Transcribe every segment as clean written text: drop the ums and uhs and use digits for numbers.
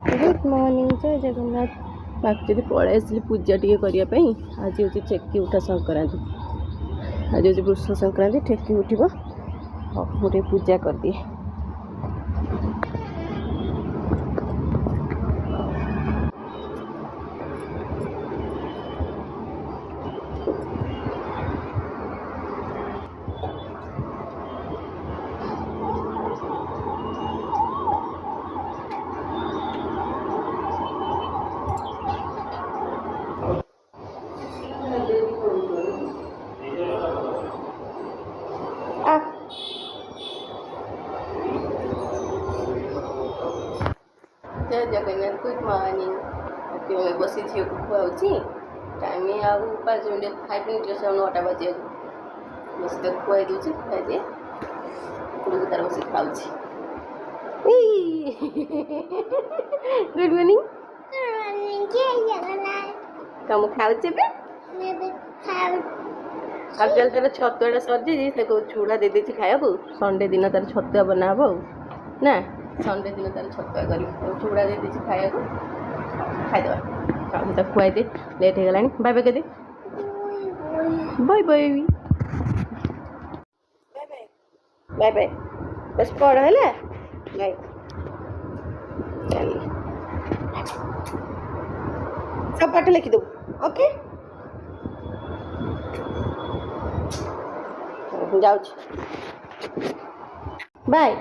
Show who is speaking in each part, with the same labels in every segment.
Speaker 1: Good morning जय Jagannath. Actually पलि आसली पूजा टी करने। आज हूँ ठेकी उठा संक्रांति। आज हूँ वृष संक्रांति। ठेकी उठब मुझे पूजा कर दिए। जय जगन्नाथ। Good morning. मैं बसी झील को खुआऊँगी। टाइम आउ 5 मिनट 5 मिनट 9टा बजे बस तो खुआई दूसरी खुआई दिए को तार बस खाऊँ। Good morning. कम खाऊ चल तेरे छतुआ सजी से चूड़ा दे देती खाया संडे दिन तार छतुआ बनाब ना। संडे दिन तार छतुआ कर चूड़ा दे देती खाया खाईदे खुआई दे। लेट हो गला। बाय बाय कदे बाय बाय बाय बाय बस पढ़ है बाय। चल सब पाठ लिखी दो। ओके जाऊँ बाय।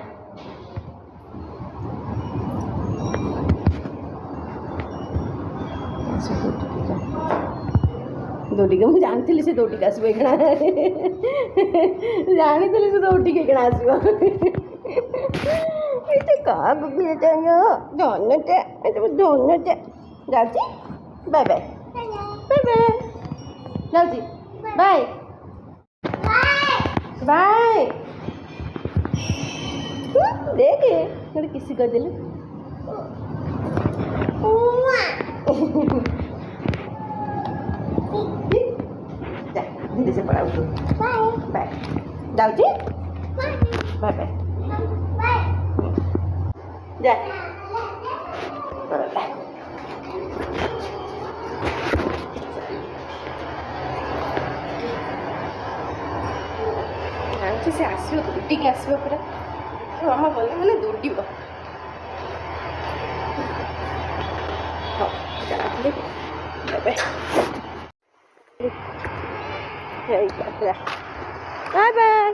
Speaker 1: दौड़ी मुझे जानी से दौड़ी आसो एखना जानी से दौड़ी एखना आसो क्या धनटे धनटे जाऊँ। बाय बाय बाय बाय जाऊँ बाय बाय। देखे गोटे किसी करदेले धीरे से पढ़ा बाय जाऊँ बाय बाय जा से आसो दौड़ी के आसो पूरा मामा गले मैंने दौड़ बाय बाय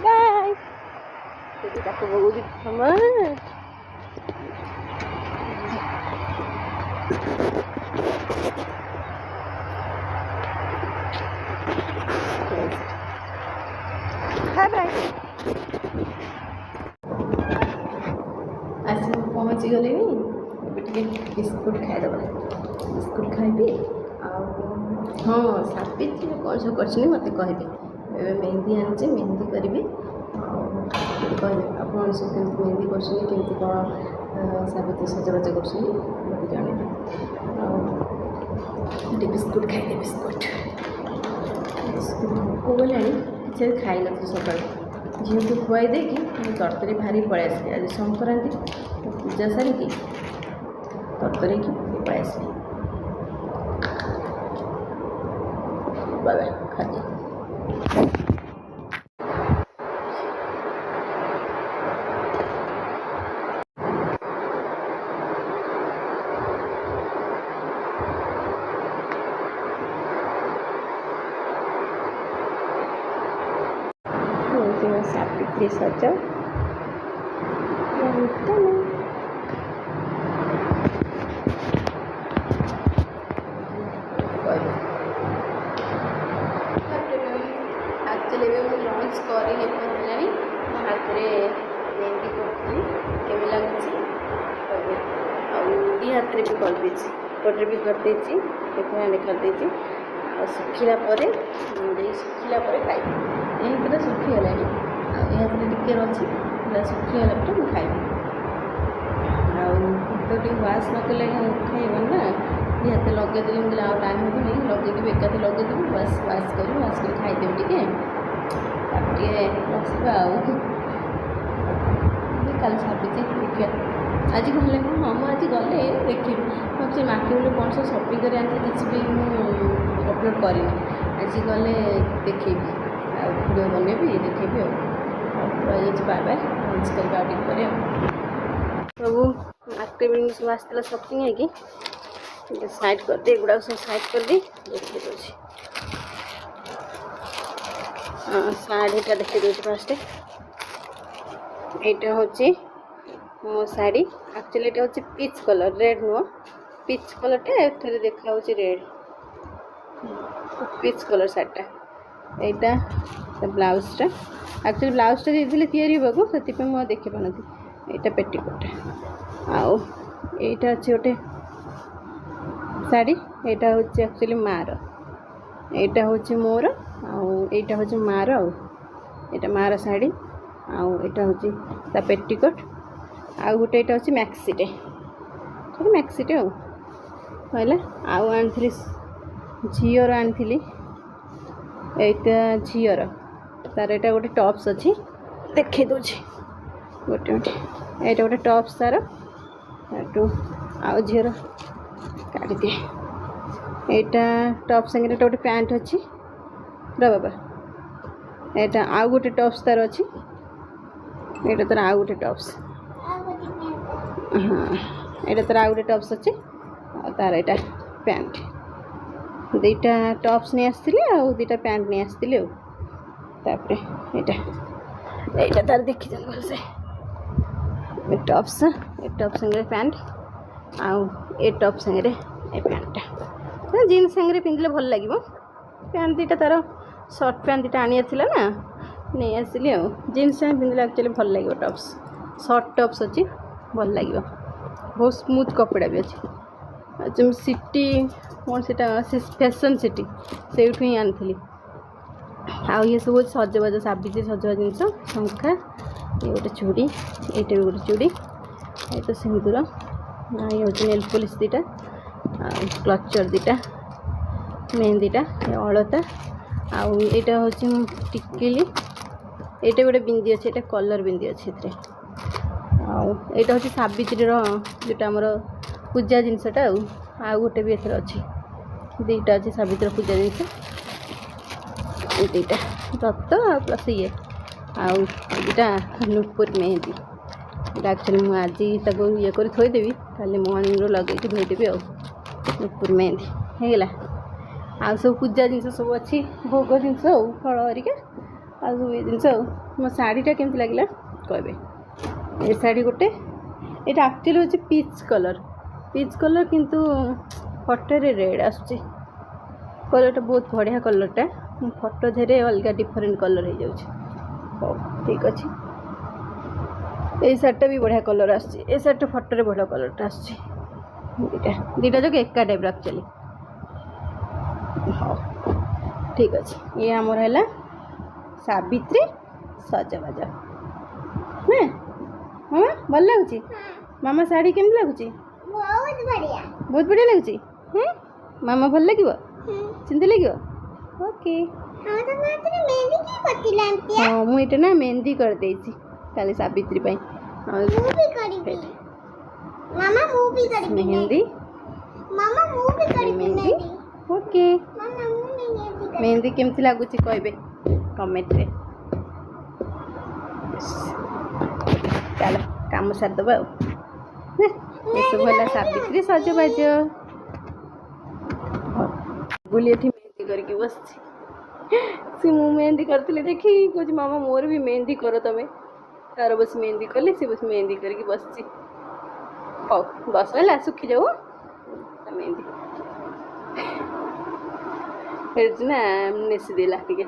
Speaker 1: बाय बहुत समय बाय बाय आस पहुँची गले बिस्कुट खाईदे बिस्कुट खाइबी। हाँ सावित्री कौन सब कर मत कहे मेहंदी आनी मेहंदी करी कहे आप सब कमी मेहंदी करमती कौन सावित्री सजबाज कर मत जन। बिस्कुट खाइदे बिस्कुट बिस्कुट भोक गला किसी खाई नी सका झील को खुआई देकी तरतरी भारी पलि आसली। आज संक्रांति पूजा सारिकी तरतरी की पलि आसली। बाय बाय खाते सावित्री सज एक्चुअली लंच कर हाथ में मेहंदी कमी लगुच दी हाथ में भी करदे पटे भी करदे करदे सुखिला सुखिला खाई पूरा सुखीगला हाथ में टिके अच्छी पूरा सुखीगला मुझे खाइबी तो वाश न कले खाइबा ना दी हाथ लगेदेली मुझे आ टाइम हो नहीं लगेदेवी एकाथ लगेदेवी बस वाश कर खाईदेवी टे बसवा कल सावित्री देखिए आज कहले हाँ मुझे आज गले देखी भाई मार्केट बोले कौन सब सपिंग कर किसी भी अपलोड करनी आज गले देखेबी वीडियो बनैबी देखेबी रही बाय बाय यूज कर सब मार्केट सब आसला सपिंग है कि साइड कर दे गुड़ा सब साइड कर दी देखे दूसरी शाढ़ीटा देखे दूसरी फास्ट यहाँ हूँ मो शाढ़ी एक्चुअली ये हूँ पीच कलर रेड नुह पीच कलरटा एथरे देखा रेड पीच कलर शाढ़ीटा यहाँ ब्लाउजटा एक्चुअली ब्लाउजटा देते तैयारी होगा से मुझे देखी पार यहाँ पेटीकोटा आउ यहाँ अच्छे गोटे शाढ़ी यहाँ हूँ एक्चुअली मार यहाँ हूँ मोर आईटा हूँ मार आईटा मार शाढ़ी आईटा हूँ पेटीकोट आउ गोटे यहाँ हूँ मैक्सीटे मैक्सीटे आला आउ आनी झीर आनी यहाँ झीर तार यहाँ गोटे टॉप्स अच्छी देखे दूसरी गोटे गोटे यहाँ गोटे टॉप्स तार आउ झीर काढ़ी दिए यहाँ टॉप संगे गोटे पैंट अच्छी बाबा यहाँ आउ गोटे टॉप्स तार अच्छी यहाँ तार आउ गोटे टॉप्स हाँ यहाँ तार आउ गोटे टॉप्स अच्छी तार यहाँ पैंट दुईटा टॉप्स नहीं आसती दुईटा पैंट नहीं आसती तापर यहाँ तार देखी भल से टॉप्स संगे पैंट आउ ए टॉप संगे ए पैंटा जीन्स संगे पिंधले भल लगे पैंट दुईटा तार सर्ट पैंट दुईटा आनी ना नहीं आसली जीन्स संगे पिंधले एक्चुअली भल लगे टॉप्स सर्ट टॉप्स अच्छी भल लगे बहुत स्मूथ कपड़ा भी अच्छी सिटी कौन से फैशन सिटी से ही आनी आउ ये सब सजबाज साबित्री सजबाज जिन शंखा ये गोटे चूड़ी ये भी गोटे चूड़ी ये तो सिंदूर ये हूँ नेल पॉलिश दुईटा क्लचर दुईटा मेहंदीटा ये अलता आउ यहाँ हूँ टिकिली ये गोटे बिंदी अच्छे ये कलर बिंदी अच्छे यहाँ हूँ साबित्री जोटा आमर पूजा जिनसटा आउ गोटे भी एथर अच्छी दुईटा अच्छे साबित्री पूजा जिनस दुईटा रक्त प्लस ये आईटा नुपुर मेहंदी यहाँ एक्चुअली मुझे आज ये कर थोदेवी खाली मॉर्निंग लगे धोदेवी नुपुर मेहंदी होगा आ सब पूजा जिनस सब अच्छी भोग जिनस फल हरिका आ सब ये जिनस मो शाढ़ीटा केमती लगे कहे ये शाढ़ी गोटे यहाँ एक्चुअली हूँ पीच कलर किंतु फटोरे रेड आसुची कलरटा बहुत बढ़िया कलरटा फटो धेरे अलग डिफरेंट कलर हो जाऊँ ठीक अच्छे ये शार्टा भी बढ़िया कलर आसुची शार्ट फटोरे बढ़िया कलरटा आसुची दुईटा जो एका टाइप एक्चुअली हाँ ठीक अच्छे ये आमर है साबित्री सजबाज ना हाँ भल लगुच मामा शाढ़ी केमती लगुच बहुत बढ़िया लगुच मामा भल लगे चिंता लगे ओके हाँ मुझे ना मेहंदी कर दे खाली साबित्री मेहंदी मेहंदी ओके मेहंदी केमती लगुच कहे कमेंट रे चलो काम सारदेव सब है साबित्री सजबाज बुली मेहंदी करके बस सी मु मेहंदी करती देखी कह मामा मोर भी मेहंदी कर तमें तार बस मेहंदी कली सी बस मेहंदी करके बस हौ बस है सुखी जाऊ मेहंदी ना नेसी देला टे